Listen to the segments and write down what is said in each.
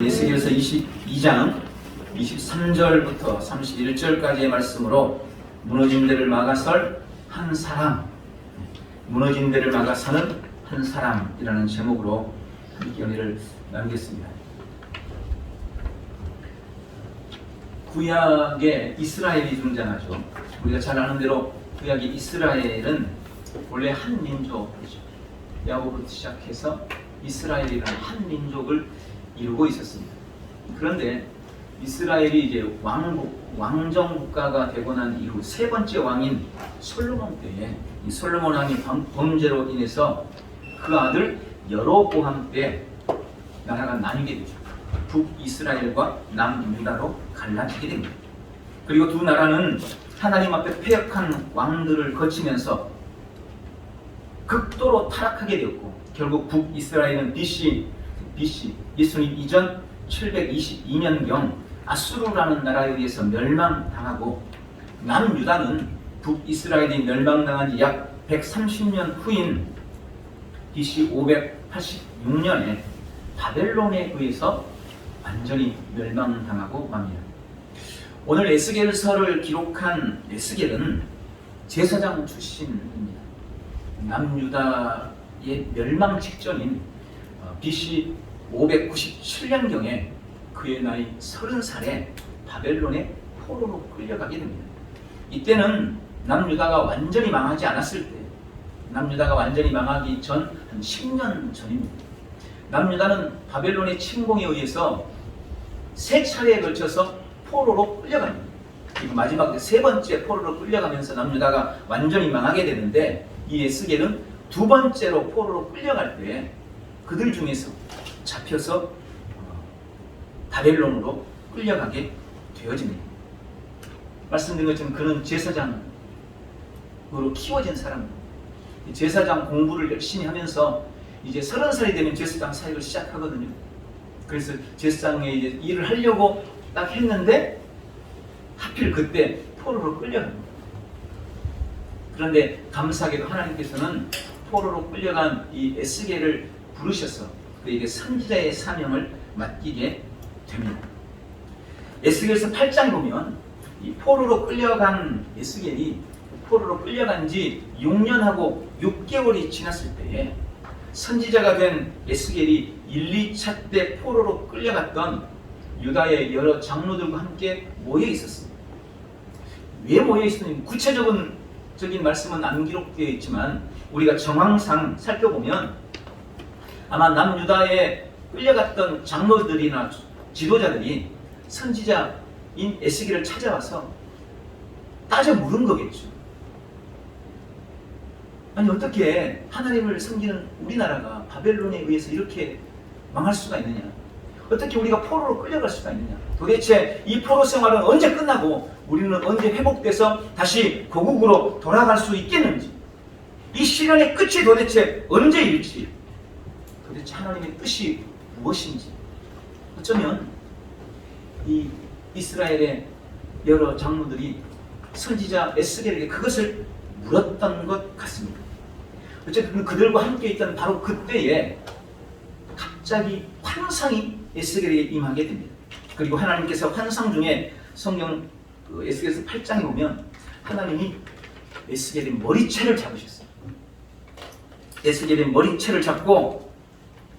에스겔서 22장 23절부터 31절까지의 말씀으로 무너진 데를 막아설 한 사람, 무너진 데를 막아서는 한 사람이라는 제목으로 함께 은혜를 나누겠습니다. 구약에 이스라엘이 등장하죠. 우리가 잘 아는 대로 구약의 이스라엘은 원래 한 민족이죠. 야곱부터 시작해서 이스라엘이라는 한 민족을 이루고 있었습니다. 그런데 이스라엘이 이제 왕정 국가가 되고 난 이후 세 번째 왕인 솔로몬 때에 이 솔로몬 왕의 범죄로 인해서 그 아들 여로보암 때 나라가 나뉘게 되죠. 북이스라엘과 남유다로 갈라지게 됩니다. 그리고 두 나라는 하나님 앞에 패역한 왕들을 거치면서 극도로 타락하게 되었고, 결국 북이스라엘은 BC 예수님 이전 722년경 아수르라는 나라에 의해서 멸망당하고, 남유다는 북이스라엘이 멸망당한 지 약 130년 후인 BC 586년에 바벨론에 의해서 완전히 멸망당하고 맙니다. 오늘 에스겔서를 기록한 에스겔은 제사장 출신입니다. 남유다의 멸망 직전인 BC 597년경에 그의 나이 30살에 바벨론의 포로로 끌려가게 됩니다. 이때는 남유다가 완전히 망하지 않았을 때, 남유다가 완전히 망하기 전 한 10년 전입니다. 남유다는 바벨론의 침공에 의해서 세 차례에 걸쳐서 포로로 끌려갑니다. 그리고 마지막 세 번째 포로로 끌려가면서 남유다가 완전히 망하게 되는데, 이 에스겔은 두 번째로 포로로 끌려갈 때 그들 중에서 잡혀서 바벨론으로 끌려가게 되어집니다. 말씀드린 것처럼 그는 제사장으로 키워진 사람입니다. 제사장 공부를 열심히 하면서 이제 30살이 되면 제사장 사역을 시작하거든요. 그래서 제사장의 이제 일을 하려고 딱 했는데 하필 그때 포로로 끌려갑니다. 그런데 감사하게도 하나님께서는 포로로 끌려간 이 에스겔을 부르셔서 그에게 선지자의 사명을 맡기게 됩니다. 에스겔서 8장에 보면 이 포로로 끌려간 에스겔이 포로로 끌려간 지 6년하고 6개월이 지났을 때에 선지자가 된 에스겔이 1, 2차 때 포로로 끌려갔던 유다의 여러 장로들과 함께 모여 있었습니다. 왜 모여 있었는지 구체적인 말씀은 안 기록되어 있지만 우리가 정황상 살펴보면 아마 남유다에 끌려갔던 장로들이나 지도자들이 선지자인 에스겔을 찾아와서 따져 물은 거겠죠. 아니, 어떻게 하나님을 섬기는 우리나라가 바벨론에 의해서 이렇게 망할 수가 있느냐? 어떻게 우리가 포로로 끌려갈 수가 있느냐? 도대체 이 포로 생활은 언제 끝나고 우리는 언제 회복돼서 다시 고국으로 돌아갈 수 있겠는지, 이 시련의 끝이 도대체 언제일지, 도대체 하나님의 뜻이 무엇인지, 어쩌면 이 이스라엘의 여러 장로들이 선지자 에스겔에게 그것을 물었던 것 같습니다. 어쨌든 그들과 함께 있던 바로 그때에 갑자기 환상이 에스겔에게 임하게 됩니다. 그리고 하나님께서 환상 중에 성경 에스겔서 8장에 보면 하나님이 에스겔의 머리채를 잡으셨어요. 에스겔의 머리채를 잡고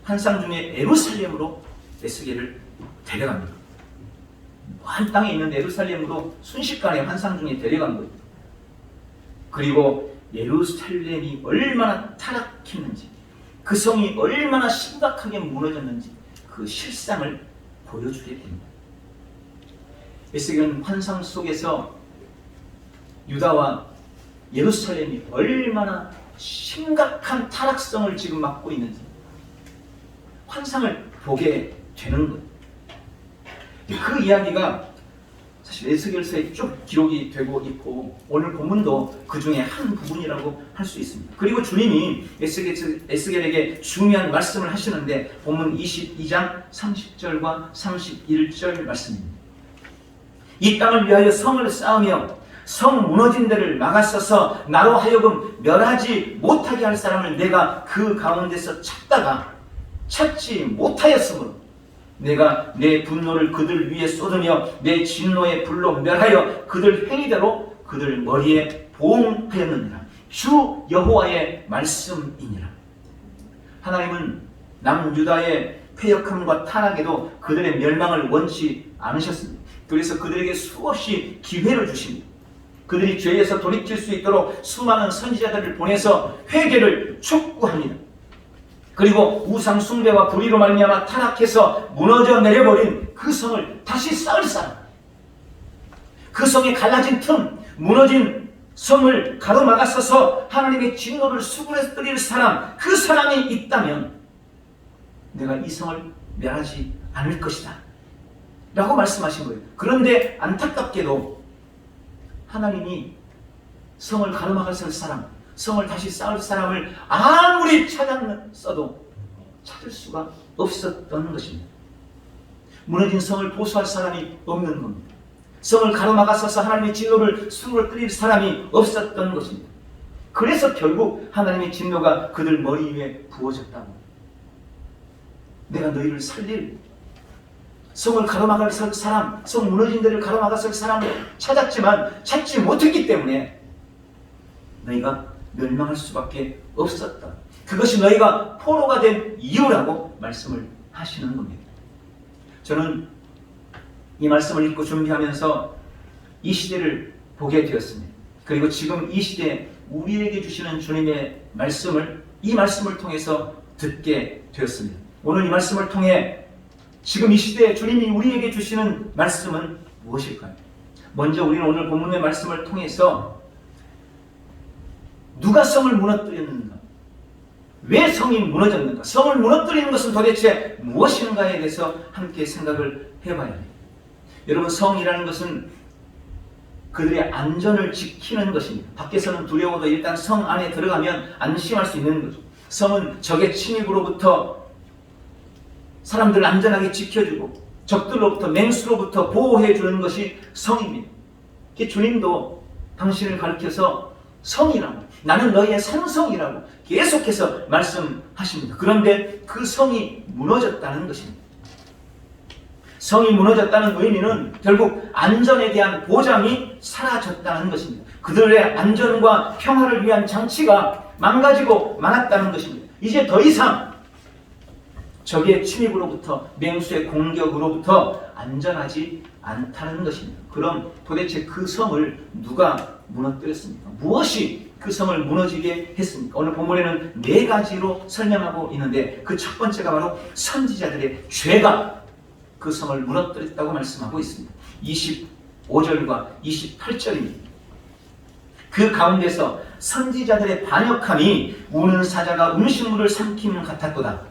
환상 중에 예루살렘으로 에스겔을 데려갑니다. 먼 땅에 있는 예루살렘으로 순식간에 환상 중에 데려간 거예요. 그리고 예루살렘이 얼마나 타락했는지, 그 성이 얼마나 심각하게 무너졌는지 그 실상을 보여주게 됩니다. 에스겔은 환상 속에서 유다와 예루살렘이 얼마나 심각한 타락성을 지금 맞고 있는지 환상을 보게 되는 거예요. 그 이야기가 사실 에스겔서에 쭉 기록이 되고 있고, 오늘 본문도 그 중에 한 부분이라고 할 수 있습니다. 그리고 주님이 에스겔에게 중요한 말씀을 하시는데, 본문 22장 30절과 31절 말씀입니다. 이 땅을 위하여 성을 쌓으며 성 무너진 데를 막았어서 나로 하여금 멸하지 못하게 할 사람을 내가 그 가운데서 찾다가 찾지 못하였으므로 내가 내 분노를 그들 위에 쏟으며 내 진노의 불로 멸하여 그들 행위대로 그들 머리에 보응하였느니라. 주 여호와의 말씀이니라. 하나님은 남유다의 패역함과 타락에도 그들의 멸망을 원치 않으셨습니다. 그래서 그들에게 수없이 기회를 주십니다. 그들이 죄에서 돌이킬 수 있도록 수많은 선지자들을 보내서 회개를 촉구합니다. 그리고 우상 숭배와 불의로 말미암아 타락해서 무너져 내려버린 그 성을 다시 쌓을 사람, 그 성에 갈라진 틈, 무너진 성을 가로막았어서 하나님의 진노를 수그러뜨릴 사람, 그 사람이 있다면 내가 이 성을 멸하지 않을 것이다 라고 말씀하신 거예요. 그런데 안타깝게도 하나님이 성을 가로막았을 사람, 성을 다시 쌓을 사람을 아무리 찾았어도 찾을 수가 없었던 것입니다. 무너진 성을 보수할 사람이 없는 겁니다. 성을 가로막아서서 하나님의 진노를 수그러뜨릴 사람이 없었던 것입니다. 그래서 결국 하나님의 진노가 그들 머리 위에 부어졌다고. 내가 너희를 살릴, 성을 가로막을 사람, 성 무너진 데를 가로막았을 사람을 찾았지만 찾지 못했기 때문에 너희가 멸망할 수밖에 없었다. 그것이 너희가 포로가 된 이유라고 말씀을 하시는 겁니다. 저는 이 말씀을 읽고 준비하면서 이 시대를 보게 되었습니다. 그리고 지금 이 시대에 우리에게 주시는 주님의 말씀을, 이 말씀을 통해서 듣게 되었습니다. 오늘 이 말씀을 통해 지금 이 시대에 주님이 우리에게 주시는 말씀은 무엇일까요? 먼저 우리는 오늘 본문의 말씀을 통해서 누가 성을 무너뜨렸는가? 왜 성이 무너졌는가? 성을 무너뜨리는 것은 도대체 무엇인가에 대해서 함께 생각을 해봐야 합니다. 여러분, 성이라는 것은 그들의 안전을 지키는 것입니다. 밖에서는 두려워도 일단 성 안에 들어가면 안심할 수 있는 거죠. 성은 적의 침입으로부터 사람들을 안전하게 지켜주고 적들로부터, 맹수로부터 보호해 주는 것이 성입니다. 주님도 당신을 가르쳐서 성이라고, 나는 너희의 산성이라고 계속해서 말씀하십니다. 그런데 그 성이 무너졌다는 것입니다. 성이 무너졌다는 의미는 결국 안전에 대한 보장이 사라졌다는 것입니다. 그들의 안전과 평화를 위한 장치가 망가지고 말았다는 것입니다. 이제 더 이상 적의 침입으로부터, 맹수의 공격으로부터 안전하지 않다는 것입니다. 그럼 도대체 그 성을 누가 무너뜨렸습니까? 무엇이 그 성을 무너지게 했습니까? 오늘 본문에는 4가지로 설명하고 있는데 그 첫 번째가 바로 선지자들의 죄가 그 성을 무너뜨렸다고 말씀하고 있습니다. 25절과 28절입니다. 그 가운데서 선지자들의 반역함이 우는 사자가 음식물을 삼킴 같았도다.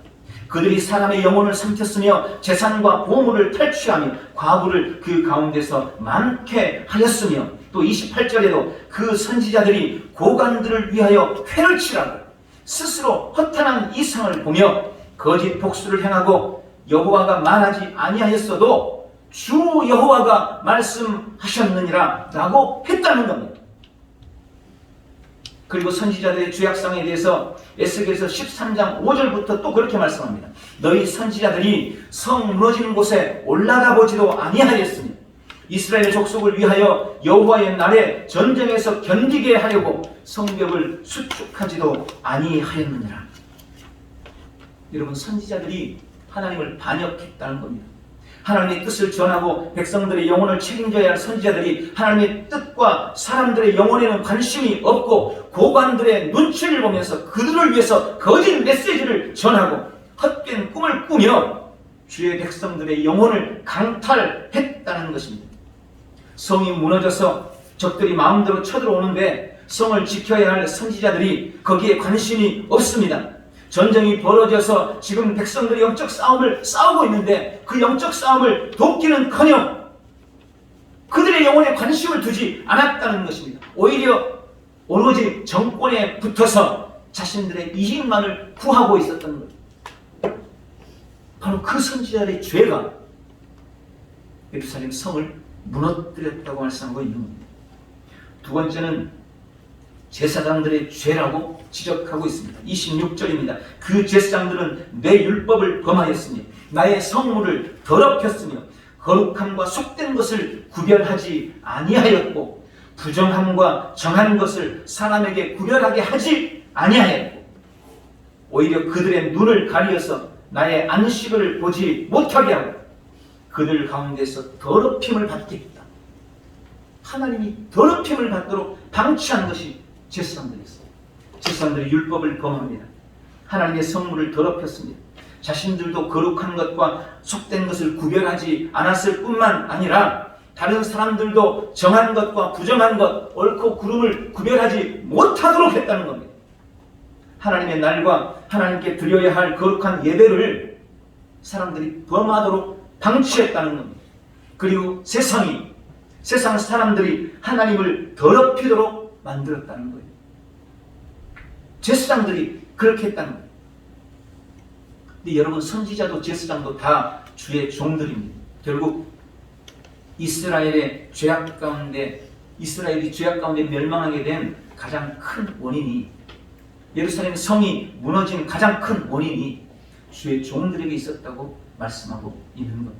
그들이 사람의 영혼을 삼켰으며 재산과 보물을 탈취하며 과부를 그 가운데서 많게 하였으며, 또 28절에도 그 선지자들이 고관들을 위하여 회를 치라고 스스로 허탄한 이상을 보며 거짓 복수를 행하고 여호와가 말하지 아니하였어도 주 여호와가 말씀하셨느니라 라고 했다는 겁니다. 그리고 선지자들의 죄악상에 대해서 에스겔서 13장 5절부터 또 그렇게 말씀합니다. 너희 선지자들이 성 무너지는 곳에 올라가 보지도 아니하였으니 이스라엘 족속을 위하여 여호와의 날에 전쟁에서 견디게 하려고 성벽을 수축하지도 아니하였느니라. 여러분, 선지자들이 하나님을 반역했다는 겁니다. 하나님의 뜻을 전하고 백성들의 영혼을 책임져야 할 선지자들이 하나님의 뜻과 사람들의 영혼에는 관심이 없고 고관들의 눈치를 보면서 그들을 위해서 거짓 메시지를 전하고 헛된 꿈을 꾸며 주의 백성들의 영혼을 강탈했다는 것입니다. 성이 무너져서 적들이 마음대로 쳐들어오는데 성을 지켜야 할 선지자들이 거기에 관심이 없습니다. 전쟁이 벌어져서 지금 백성들이 영적 싸움을 싸우고 있는데 그 영적 싸움을 돕기는커녕 그들의 영혼에 관심을 두지 않았다는 것입니다. 오히려 오로지 정권에 붙어서 자신들의 이익만을 구하고 있었던 거예요. 바로 그 선지자들의 죄가 예루살렘 성을 무너뜨렸다고 말씀하고 있는 겁니다. 두 번째는 제사장들의 죄라고 지적하고 있습니다. 26절입니다. 그 제사장들은 내 율법을 범하였으니 나의 성물을 더럽혔으며 거룩함과 속된 것을 구별하지 아니하였고 부정함과 정한 것을 사람에게 구별하게 하지 아니하였고 오히려 그들의 눈을 가리어서 나의 안식을 보지 못하게 하고 그들 가운데서 더럽힘을 받게 했다. 하나님이 더럽힘을 받도록 방치한 것이 제사장들이었어요. 제사장들이 율법을 범합니다. 하나님의 성물을 더럽혔습니다. 자신들도 거룩한 것과 속된 것을 구별하지 않았을 뿐만 아니라 다른 사람들도 정한 것과 부정한 것, 옳고 그름을 구별하지 못하도록 했다는 겁니다. 하나님의 날과 하나님께 드려야 할 거룩한 예배를 사람들이 범하도록 방치했다는 겁니다. 그리고 세상 사람들이 하나님을 더럽히도록 만들었다는 거예요. 제사장들이 그렇게 했다는 거예요. 근데 여러분, 선지자도 제사장도 다 주의 종들입니다. 결국 이스라엘이 죄악 가운데 멸망하게 된 가장 큰 원인이, 예루살렘 성이 무너진 가장 큰 원인이 주의 종들에게 있었다고 말씀하고 있는 겁니다.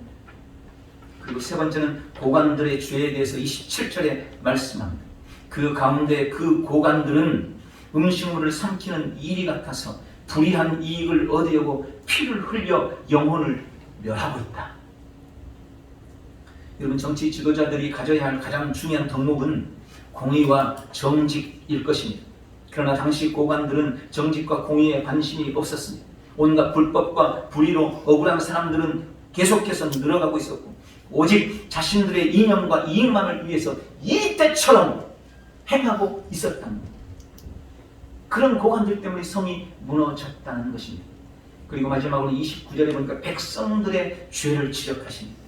그리고 세 번째는 고관들의 죄에 대해서 27절에 말씀합니다. 그 가운데 그 고관들은 음식물을 삼키는 일이 같아서 불의한 이익을 얻으려고 피를 흘려 영혼을 멸하고 있다. 여러분, 정치 지도자들이 가져야 할 가장 중요한 덕목은 공의와 정직일 것입니다. 그러나 당시 고관들은 정직과 공의에 관심이 없었습니다. 온갖 불법과 불의로 억울한 사람들은 계속해서 늘어가고 있었고 오직 자신들의 이념과 이익만을 위해서 이때처럼 행하고 있었다는 겁니다. 그런 고관들 때문에 성이 무너졌다는 것입니다. 그리고 마지막으로 29절에 보니까 백성들의 죄를 지적하십니다.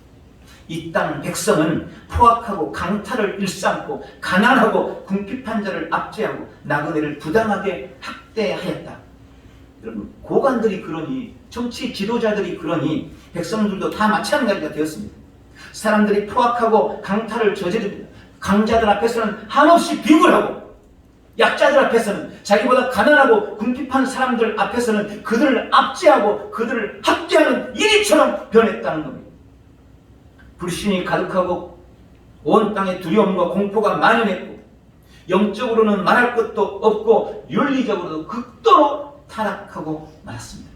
이 땅 백성은 포악하고 강탈을 일삼고 가난하고 궁핍한 자를 압제하고 나그네를 부당하게 학대하였다. 여러분, 고관들이 그러니, 정치 지도자들이 그러니 백성들도 다 마찬가지가 되었습니다. 사람들이 포악하고 강탈을 저지릅니다. 강자들 앞에서는 한없이 비굴하고 약자들 앞에서는, 자기보다 가난하고 궁핍한 사람들 앞에서는 그들을 압제하고 그들을 학대하는 일이처럼 변했다는 겁니다. 불신이 가득하고 온 땅에 두려움과 공포가 만연했고 영적으로는 말할 것도 없고 윤리적으로도 극도로 타락하고 말았습니다.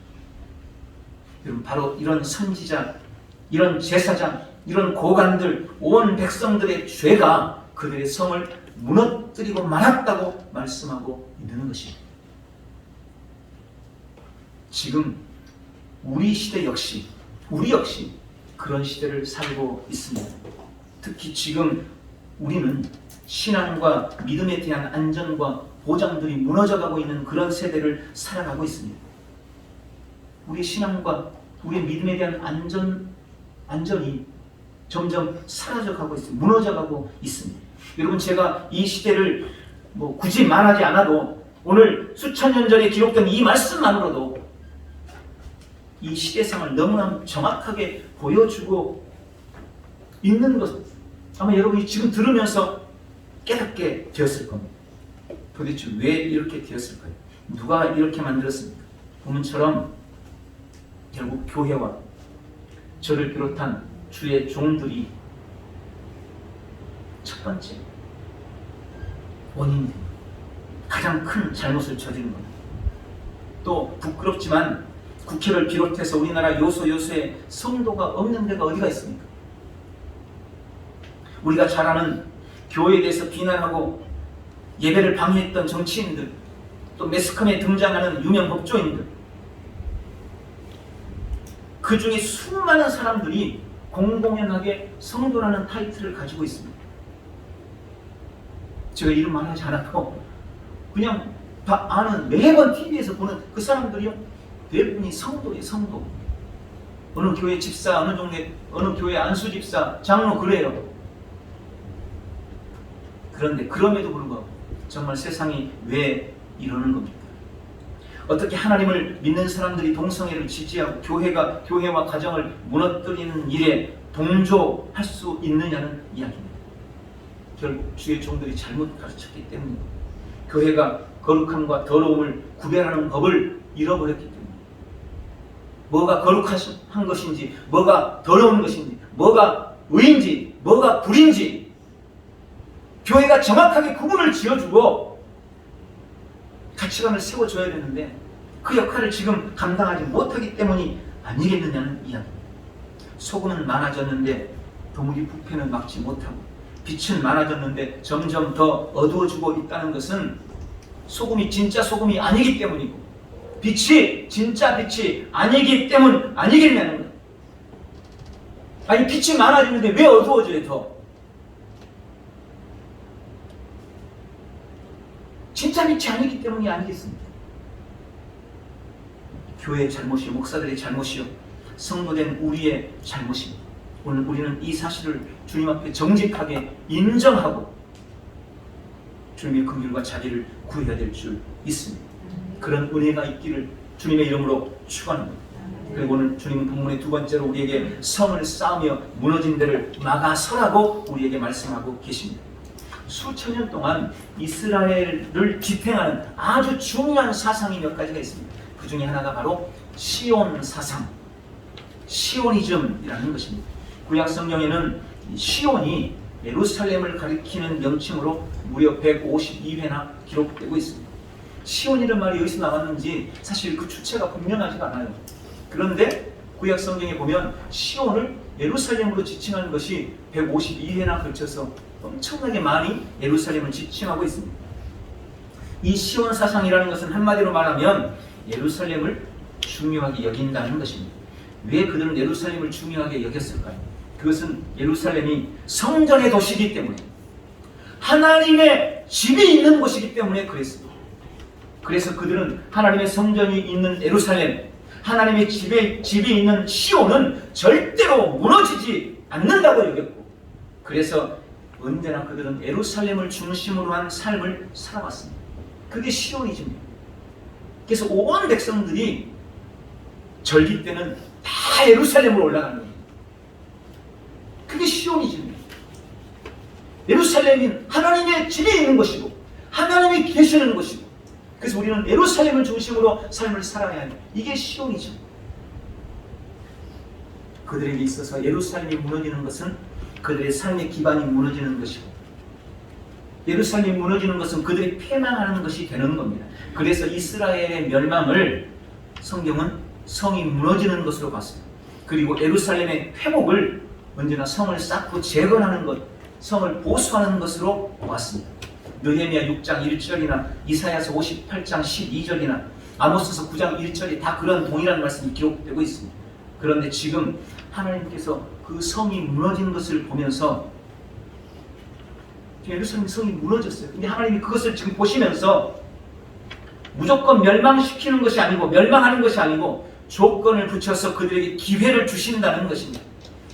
여러분, 바로 이런 선지자, 이런 제사장, 이런 고관들, 온 백성들의 죄가 그들의 성을 무너뜨리고 말았다고 말씀하고 있는 것입니다. 지금 우리 시대 역시, 우리 역시 그런 시대를 살고 있습니다. 특히 지금 우리는 신앙과 믿음에 대한 안전과 보장들이 무너져가고 있는 그런 세대를 살아가고 있습니다. 우리의 신앙과 우리의 믿음에 대한 안전이 점점 사라져가고 있습니다. 무너져가고 있습니다. 여러분, 제가 이 시대를 굳이 말하지 않아도 오늘 수천 년 전에 기록된 이 말씀만으로도 이 시대상을 너무나 정확하게 보여주고 있는 것, 아마 여러분이 지금 들으면서 깨닫게 되었을 겁니다. 도대체 왜 이렇게 되었을까요? 누가 이렇게 만들었습니까? 본문처럼 결국 교회와 저를 비롯한 주의 종들이 첫 번째 원인이 됩니다. 가장 큰 잘못을 저지른 겁니다. 또 부끄럽지만 국회를 비롯해서 우리나라 요소요소에 성도가 없는 데가 어디가 있습니까? 우리가 잘 아는 교회에 대해서 비난하고 예배를 방해했던 정치인들, 또 매스컴에 등장하는 유명 법조인들, 그 중에 수많은 사람들이 공공연하게 성도라는 타이틀을 가지고 있습니다. 제가 이름 말하지 않아도 그냥 다 아는, 매번 TV에서 보는 그 사람들이요, 대부분이 성도예요. 성도. 어느 교회 집사, 어느 동네, 어느 교회 안수 집사, 장로, 그래요. 그런데 그럼에도 불구하고 정말 세상이 왜 이러는 겁니까? 어떻게 하나님을 믿는 사람들이 동성애를 지지하고 교회와 가정을 무너뜨리는 일에 동조할 수 있느냐는 이야기입니다. 결국 주의 종들이 잘못 가르쳤기 때문입니다. 교회가 거룩함과 더러움을 구별하는 법을 잃어버렸기 때문에 뭐가 거룩한 것인지 뭐가 더러운 것인지 뭐가 의인지 뭐가 불인지 교회가 정확하게 구분을 지어주고 가치관을 세워줘야 되는데 그 역할을 지금 감당하지 못하기 때문이 아니겠느냐는 이야기입니다. 소금은 많아졌는데 도무지 부패는 막지 못하고 빛은 많아졌는데 점점 더 어두워지고 있다는 것은 소금이 진짜 소금이 아니기 때문이고 빛이 진짜 빛이 아니기 때문 아니겠냐는 거예요. 아니 빛이 많아지는데 왜 어두워져요 더? 진짜 빛이 아니기 때문이 아니겠습니까? 교회의 잘못이요, 목사들의 잘못이요, 성도된 우리의 잘못입니다. 오늘 우리는 이 사실을 주님 앞에 정직하게 인정하고 주님의 긍휼과 자비를 구해야 될 줄 믿습니다. 그런 은혜가 있기를 주님의 이름으로 축원합니다. 그리고 오늘 주님은 본문의 두 번째로 우리에게 성을 쌓으며 무너진 데를 막아서라고 우리에게 말씀하고 계십니다. 수천 년 동안 이스라엘을 지탱하는 아주 중요한 사상이 몇 가지가 있습니다. 그 중에 하나가 바로 시온 사상, 시오니즘이라는 것입니다. 구약 성경에는 시온이 예루살렘을 가리키는 명칭으로 무려 152회나 기록되고 있습니다. 시온이라는 말이 여기서 나왔는지 사실 그 주체가 분명하지가 않아요. 그런데 구약 성경에 보면 시온을 예루살렘으로 지칭하는 것이 152회나 걸쳐서 엄청나게 많이 예루살렘을 지칭하고 있습니다. 이 시온 사상이라는 것은 한마디로 말하면 예루살렘을 중요하게 여긴다는 것입니다. 왜 그들은 예루살렘을 중요하게 여겼을까요? 그것은 예루살렘이 성전의 도시이기 때문에 하나님의 집이 있는 곳이기 때문에 그랬습니다. 그래서 그들은 하나님의 성전이 있는 예루살렘, 하나님의 집이 있는 시온은 절대로 무너지지 않는다고 여겼고, 그래서 언제나 그들은 예루살렘을 중심으로 한 삶을 살아왔습니다. 그게 시온이즘입니다. 그래서 온 백성들이 절기 때는 다 예루살렘으로 올라가는 겁니다. 그게 시온이즘입니다. 예루살렘은 하나님의 집이 있는 것이고 하나님이 계시는 것이고, 그래서 우리는 예루살렘을 중심으로 삶을 살아야 합니다. 이게 시온이즘. 그들에게 있어서 예루살렘이 무너지는 것은 그들의 삶의 기반이 무너지는 것이고, 예루살렘이 무너지는 것은 그들이 패망하는 것이 되는 겁니다. 그래서 이스라엘의 멸망을 성경은 성이 무너지는 것으로 봤습니다. 그리고 예루살렘의 회복을 언제나 성을 쌓고 재건하는 것, 성을 보수하는 것으로 보았습니다. 느헤미야 6장 1절이나 이사야서 58장 12절이나 아모스서 9장 1절이 다 그런 동일한 말씀이 기록되고 있습니다. 그런데 지금 하나님께서 그 성이 무너지는 것을 보면서 예루살렘 성이 무너졌어요. 근데 하나님이 그것을 지금 보시면서 무조건 멸망시키는 것이 아니고 멸망하는 것이 아니고 조건을 붙여서 그들에게 기회를 주신다는 것입니다.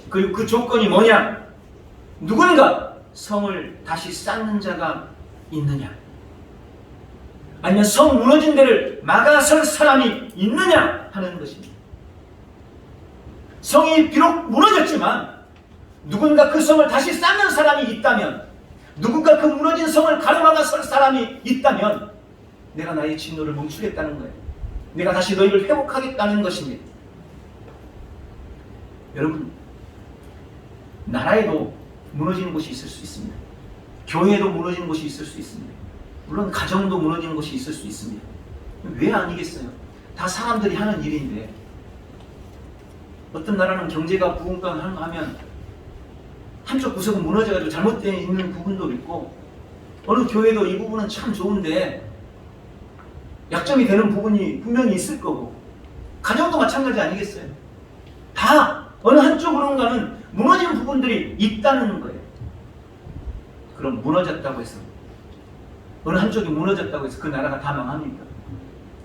그리고 그 조건이 뭐냐? 누군가 성을 다시 쌓는 자가 있느냐? 아니면 성 무너진 데를 막아설 사람이 있느냐 하는 것입니다. 성이 비록 무너졌지만 누군가 그 성을 다시 쌓는 사람이 있다면, 누군가 그 무너진 성을 가로막아 설 사람이 있다면 내가 나의 진노를 멈추겠다는 거예요. 내가 다시 너희를 회복하겠다는 것입니다. 여러분, 나라에도 무너지는 곳이 있을 수 있습니다. 교회에도 무너지는 곳이 있을 수 있습니다. 물론 가정도 무너지는 곳이 있을 수 있습니다. 왜 아니겠어요? 다 사람들이 하는 일인데, 어떤 나라는 경제가 부흥하면 한쪽 구석은 무너져가지고 잘못되어 있는 부분도 있고, 어느 교회도 이 부분은 참 좋은데 약점이 되는 부분이 분명히 있을 거고, 가정도 마찬가지 아니겠어요? 다 어느 한쪽으로는 무너진 부분들이 있다는 거예요. 그럼 무너졌다고 해서, 어느 한쪽이 무너졌다고 해서 그 나라가 다 망합니까?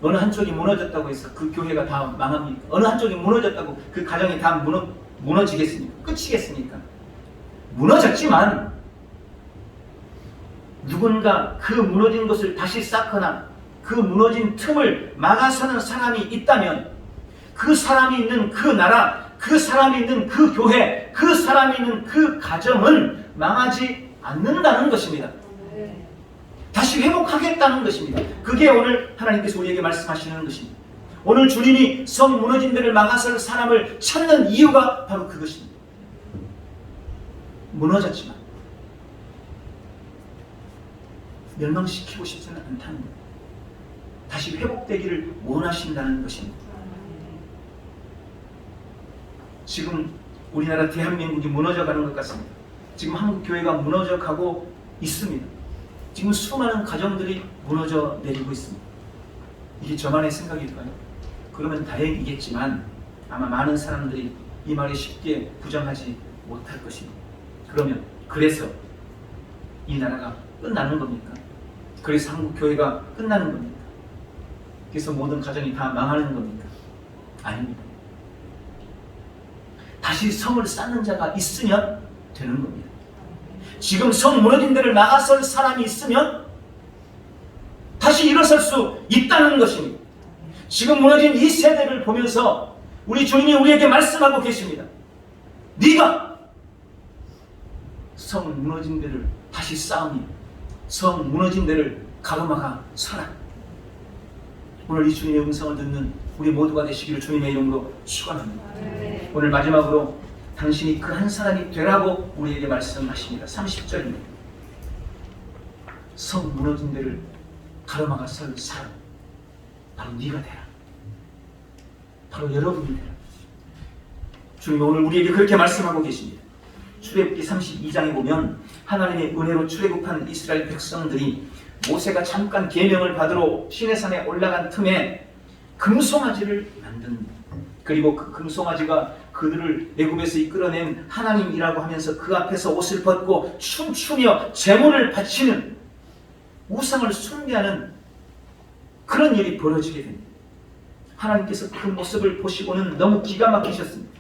어느 한쪽이 무너졌다고 해서 그 교회가 다 망합니까? 어느 한쪽이 무너졌다고 그 가정이 다 무너지겠습니까? 끝이겠습니까? 무너졌지만 누군가 그 무너진 것을 다시 쌓거나 그 무너진 틈을 막아서는 사람이 있다면, 그 사람이 있는 그 나라, 그 사람이 있는 그 교회, 그 사람이 있는 그 가정은 망하지 않는다는 것입니다. 다시 회복하겠다는 것입니다. 그게 오늘 하나님께서 우리에게 말씀하시는 것입니다. 오늘 주님이 성 무너진 데를 막아설 사람을 찾는 이유가 바로 그것입니다. 무너졌지만 멸망시키고 싶지는 않다는 것, 다시 회복되기를 원하신다는 것입니다. 지금 우리나라 대한민국이 무너져가는 것 같습니다. 지금 한국 교회가 무너져가고 있습니다. 지금 수많은 가정들이 무너져 내리고 있습니다. 이게 저만의 생각일까요? 그러면 다행이겠지만 아마 많은 사람들이 이 말이 쉽게 부정하지 못할 것입니다. 그러면 그래서 이 나라가 끝나는 겁니까? 그래서 한국 교회가 끝나는 겁니까? 그래서 모든 가정이 다 망하는 겁니까? 아닙니다. 다시 성을 쌓는 자가 있으면 되는 겁니다. 지금 성 무너진 데를 막아설 사람이 있으면 다시 일어설 수 있다는 것입니다. 지금 무너진 이 세대를 보면서 우리 주님이 우리에게 말씀하고 계십니다. 네가 성 무너진 데를 다시 쌓으며 성 무너진 데를 가로막아 서라. 오늘 이 주님의 음성을 듣는 우리 모두가 되시기를 주님의 이름으로 축원합니다. 오늘 마지막으로 당신이 그 한 사람이 되라고 우리에게 말씀하십니다. 30절입니다. 성 무너진 데를 가로막아 설 사람, 바로 네가 되라. 바로 여러분이 되라. 주님 오늘 우리에게 그렇게 말씀하고 계십니다. 출애굽기 32장에 보면 하나님의 은혜로 출애굽한 이스라엘 백성들이 모세가 잠깐 계명을 받으러 시내산에 올라간 틈에 금송아지를 만듭니다. 그리고 그 금송아지가 그들을 애굽에서 이끌어낸 하나님이라고 하면서 그 앞에서 옷을 벗고 춤추며 제물을 바치는, 우상을 숭배하는 그런 일이 벌어지게 됩니다. 하나님께서 그 모습을 보시고는 너무 기가 막히셨습니다.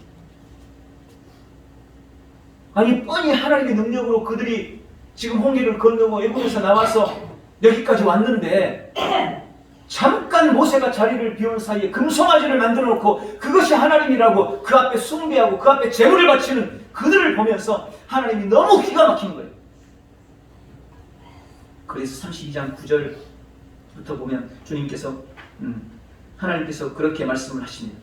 아니 뻔히 하나님의 능력으로 그들이 지금 홍해를 건너고 애굽에서 나와서 여기까지 왔는데 잠깐 모세가 자리를 비운 사이에 금송아지를 만들어 놓고 그것이 하나님이라고 그 앞에 숭배하고 그 앞에 제물을 바치는 그들을 보면서 하나님이 너무 기가 막힌 거예요. 그래서 32장 9절부터 보면 주님께서 하나님께서 그렇게 말씀을 하십니다.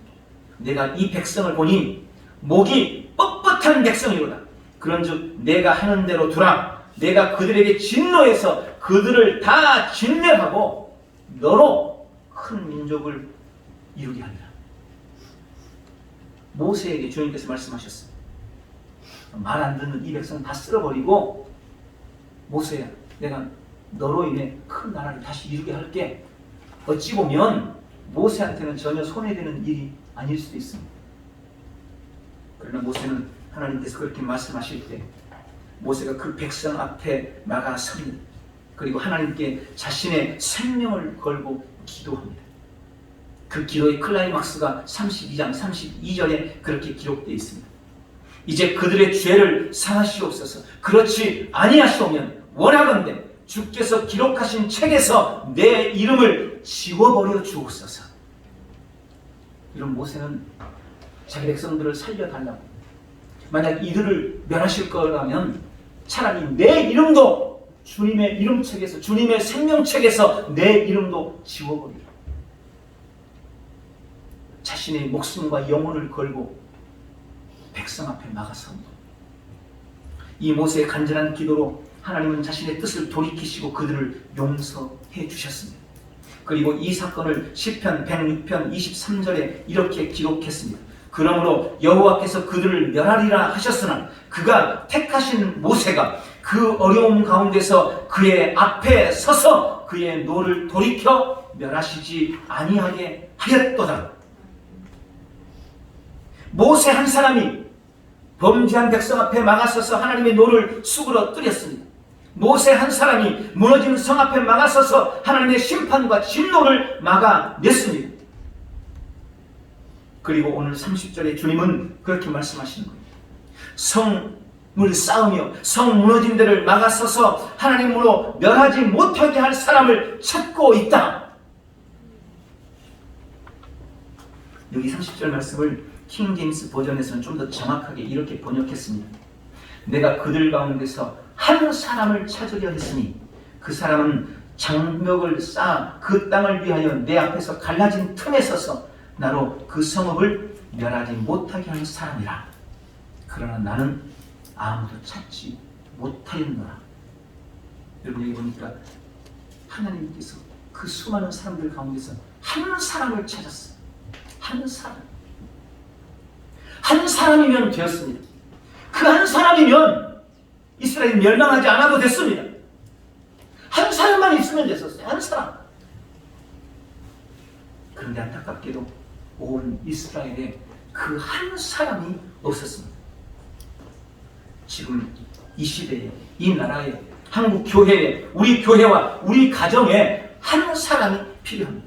내가 이 백성을 보니 목이 뻣뻣한 백성이로다. 그런즉 내가 하는 대로 두라. 내가 그들에게 진노해서 그들을 다 진멸하고 너로 큰 민족을 이루게 하리라. 모세에게 주님께서 말씀하셨습니다. 말 안 듣는 이 백성 다 쓸어버리고 모세야, 내가 너로 인해 큰 나라를 다시 이루게 할게. 어찌 보면 모세한테는 전혀 손해되는 일이 아닐 수도 있습니다. 그러나 모세는 하나님께서 그렇게 말씀하실 때 모세가 그 백성 앞에 나가섭니다. 그리고 하나님께 자신의 생명을 걸고 기도합니다. 그 기도의 클라이막스가 32장 32절에 그렇게 기록되어 있습니다. 이제 그들의 죄를 사하시옵소서. 그렇지 아니하시오면 원하건대 주께서 기록하신 책에서 내 이름을 지워버려 주옵소서. 이런 모세는 자기 백성들을 살려달라고, 만약 이들을 멸하실 거라면 차라리 내 이름도 주님의 이름책에서, 주님의 생명책에서 내 이름도 지워버리라. 자신의 목숨과 영혼을 걸고 백성 앞에 나가섭니다. 이 모세의 간절한 기도로 하나님은 자신의 뜻을 돌이키시고 그들을 용서해 주셨습니다. 그리고 이 사건을 시편 106편 23절에 이렇게 기록했습니다. 그러므로 여호와께서 그들을 멸하리라 하셨으나 그가 택하신 모세가 그 어려움 가운데서 그의 앞에 서서 그의 노를 돌이켜 멸하시지 아니하게 하였도다. 모세 한 사람이 범죄한 백성 앞에 막아서서 하나님의 노를 수그러뜨렸습니다. 모세 한 사람이 무너진 성 앞에 막아서서 하나님의 심판과 진노를 막아냈습니다. 그리고 오늘 30절에 주님은 그렇게 말씀하시는 겁니다. 성을 쌓으며 성 무너진 데를 막아서서 하나님으로 멸하지 못하게 할 사람을 찾고 있다. 여기 30절 말씀을 킹 제임스 버전에서는 좀 더 정확하게 이렇게 번역했습니다. 내가 그들 가운데서 한 사람을 찾으려 했으니 그 사람은 장벽을 쌓아 그 땅을 위하여 내 앞에서 갈라진 틈에 서서 나로 그 성읍을 멸하지 못하게 하는 사람이라. 그러나 나는 아무도 찾지 못하였노라. 여러분 여기 보니까 하나님께서 그 수많은 사람들 가운데서 한 사람을 찾았어요. 한 사람. 한 사람이면 되었습니다. 그 한 사람이면 이스라엘이 멸망하지 않아도 됐습니다. 한 사람만 있으면 됐었어요. 한 사람. 그런데 안타깝게도 온 이스라엘에 그 한 사람이 없었습니다. 지금 이 시대에, 이 나라에, 한국 교회에, 우리 교회와 우리 가정에 한 사람이 필요합니다.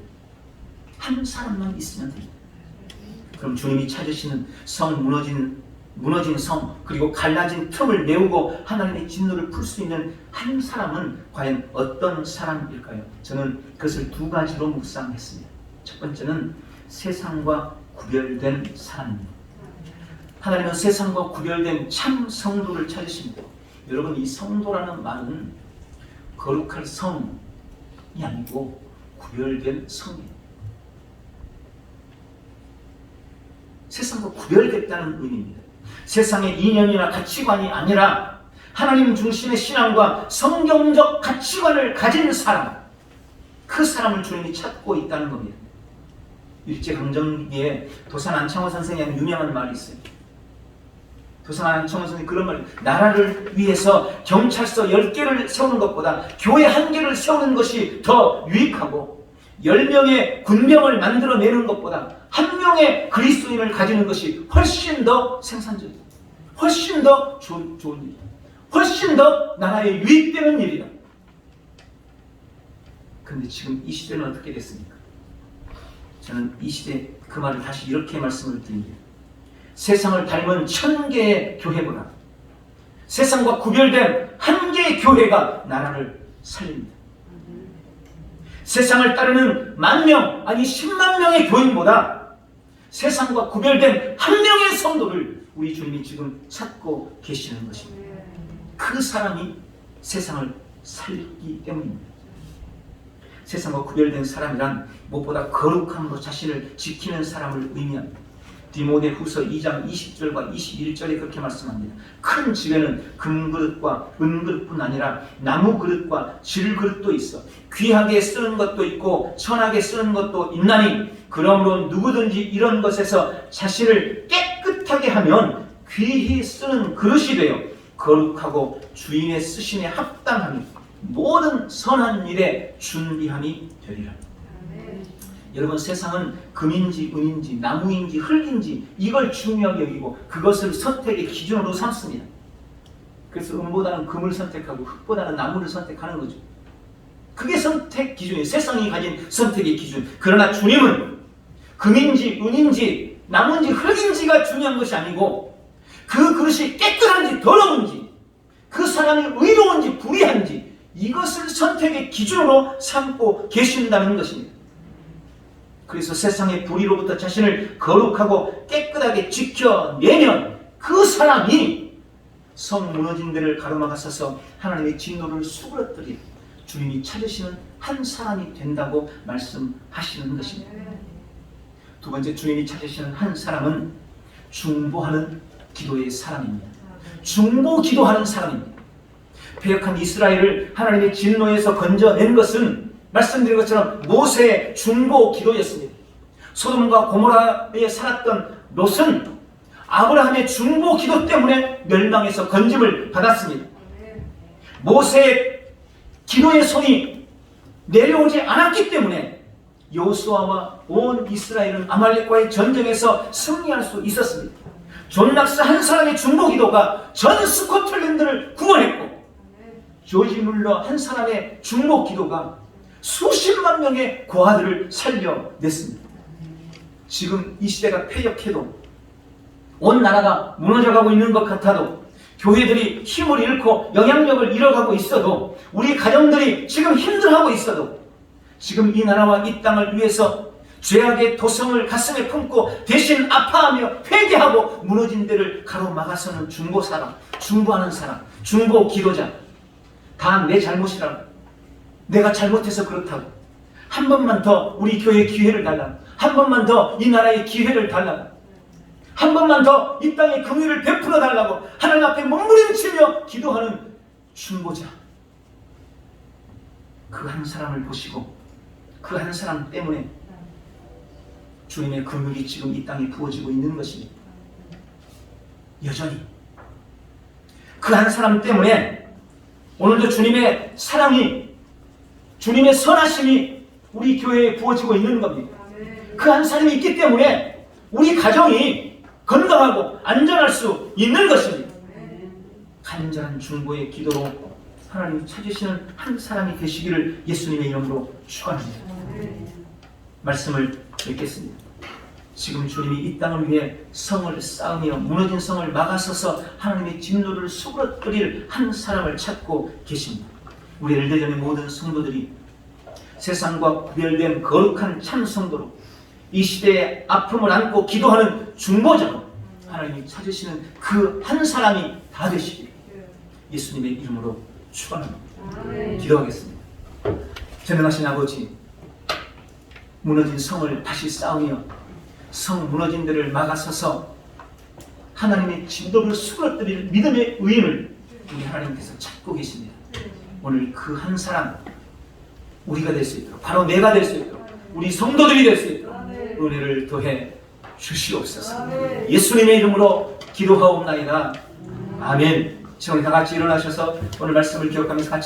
한 사람만 있으면 됩니다. 그럼 주님이 찾으시는 성, 무너진 성, 그리고 갈라진 틈을 메우고 하나님의 진노를 풀 수 있는 한 사람은 과연 어떤 사람일까요? 저는 그것을 두 가지로 묵상했습니다. 첫 번째는 세상과 구별된 사람입니다. 하나님은 세상과 구별된 참 성도를 찾으십니다. 여러분, 이 성도라는 말은 거룩할 성이 아니고 구별된 성입니다. 세상과 구별됐다는 의미입니다. 세상의 이념이나 가치관이 아니라 하나님 중심의 신앙과 성경적 가치관을 가진 사람, 그 사람을 주님이 찾고 있다는 겁니다. 일제강점기에 도산 안창호 선생이 한 유명한 말이 있어요. 도산 안창호 선생이 그런 말이, 나라를 위해서 경찰서 10개를 세우는 것보다 교회 1개를 세우는 것이 더 유익하고 10명의 군병을 만들어내는 것보다 1명의 그리스도인을 가지는 것이 훨씬 더 생산적이다. 훨씬 더 좋은 일이다. 훨씬 더 나라에 유익되는 일이다. 그런데 지금 이 시대는 어떻게 됐습니까? 저는 이 시대 그 말을 다시 이렇게 말씀을 드립니다. 세상을 닮은 1000개의 교회보다 세상과 구별된 1개의 교회가 나라를 살립니다. 세상을 따르는 10,000명, 아니 10만 명의 교인보다 세상과 구별된 1명의 성도를 우리 주님이 지금 찾고 계시는 것입니다. 그 사람이 세상을 살리기 때문입니다. 세상과 구별된 사람이란 무엇보다 거룩함으로 자신을 지키는 사람을 의미합니다. 디모데후서 2장 20절과 21절에 그렇게 말씀합니다. 큰 집에는 금그릇과 은그릇뿐 아니라 나무그릇과 질그릇도 있어 귀하게 쓰는 것도 있고 천하게 쓰는 것도 있나니 그러므로 누구든지 이런 것에서 자신을 깨끗하게 하면 귀히 쓰는 그릇이 되어 거룩하고 주인의 쓰심에 합당함이 모든 선한 일에 준비함이 되리라. 여러분, 세상은 금인지 은인지 나무인지 흙인지 이걸 중요하게 여기고 그것을 선택의 기준으로 삼습니다. 그래서 은보다는 금을 선택하고 흙보다는 나무를 선택하는 거죠. 그게 선택 기준이에요. 세상이 가진 선택의 기준. 그러나 주님은 금인지 은인지 나무인지 흙인지가 중요한 것이 아니고 그 그릇이 깨끗한지 더러운지 그 사람이 의로운지 불의한지 이것을 선택의 기준으로 삼고 계신다는 것입니다. 그래서 세상의 불의로부터 자신을 거룩하고 깨끗하게 지켜내면 그 사람이 성 무너진 데를 가로막아서서 하나님의 진노를 수그러뜨린 주님이 찾으시는 한 사람이 된다고 말씀하시는 것입니다. 두 번째, 주님이 찾으시는 한 사람은 중보하는 기도의 사람입니다. 중보 기도하는 사람입니다. 패역한 이스라엘을 하나님의 진노에서 건져낸 것은 말씀드린 것처럼 모세의 중보 기도였습니다. 소돔과 고모라에 살았던 롯은 아브라함의 중보 기도 때문에 멸망에서 건짐을 받았습니다. 모세의 기도의 손이 내려오지 않았기 때문에 여호수아와 온 이스라엘은 아말렉과의 전쟁에서 승리할 수 있었습니다. 존 락스 한 사람의 중보 기도가 전 스코틀랜드를 구원했고 조지 물러 한 사람의 중보 기도가 수십만 명의 고아들을 살려냈습니다. 지금 이 시대가 패역해도 온 나라가 무너져가고 있는 것 같아도 교회들이 힘을 잃고 영향력을 잃어가고 있어도 우리 가정들이 지금 힘들어하고 있어도 지금 이 나라와 이 땅을 위해서 죄악의 도성을 가슴에 품고 대신 아파하며 회개하고 무너진 데를 가로막아서는 중보사람, 중보하는 사람, 중보 기도자 다 내 잘못이라고 내가 잘못해서 그렇다고. 한 번만 더 우리 교회에 기회를 달라. 한 번만 더 이 나라에 기회를 달라. 한 번만 더 이 땅에 긍휼을 베풀어 달라고 하나님 앞에 몸부림치며 기도하는 중보자. 그 한 사람을 보시고 그 한 사람 때문에 주님의 긍휼이 지금 이 땅에 부어지고 있는 것입니다. 여전히 그 한 사람 때문에 오늘도 주님의 사랑이, 주님의 선하심이 우리 교회에 부어지고 있는 겁니다. 그 한 사람이 있기 때문에 우리 가정이 건강하고 안전할 수 있는 것입니다. 간절한 중보의 기도로 하나님 찾으시는 한 사람이 되시기를 예수님의 이름으로 축원합니다. 말씀을 읽겠습니다. 지금 주님이 이 땅을 위해 성을 쌓으며 무너진 성을 막아서서 하나님의 진노를 수그러뜨릴 한 사람을 찾고 계십니다. 우리 엘대전의 모든 성도들이 세상과 구별된 거룩한 참 성도로 이 시대의 아픔을 안고 기도하는 중보자로 하나님이 찾으시는 그 한 사람이 다 되시길 예수님의 이름으로 축원합니다. 기도하겠습니다. 전능하신 아버지, 무너진 성을 다시 쌓으며 성 무너진 데를 막아서서 하나님의 진도를 수그러뜨릴 믿음의 의인을 우리 하나님께서 찾고 계십니다. 오늘 그 한 사람 우리가 될 수 있도록, 바로 내가 될 수 있도록, 우리 성도들이 될 수 있도록 은혜를 더해 주시옵소서. 예수님의 이름으로 기도하옵나이다. 아멘. 지금 다 같이 일어나셔서 오늘 말씀을 기억하면서 같이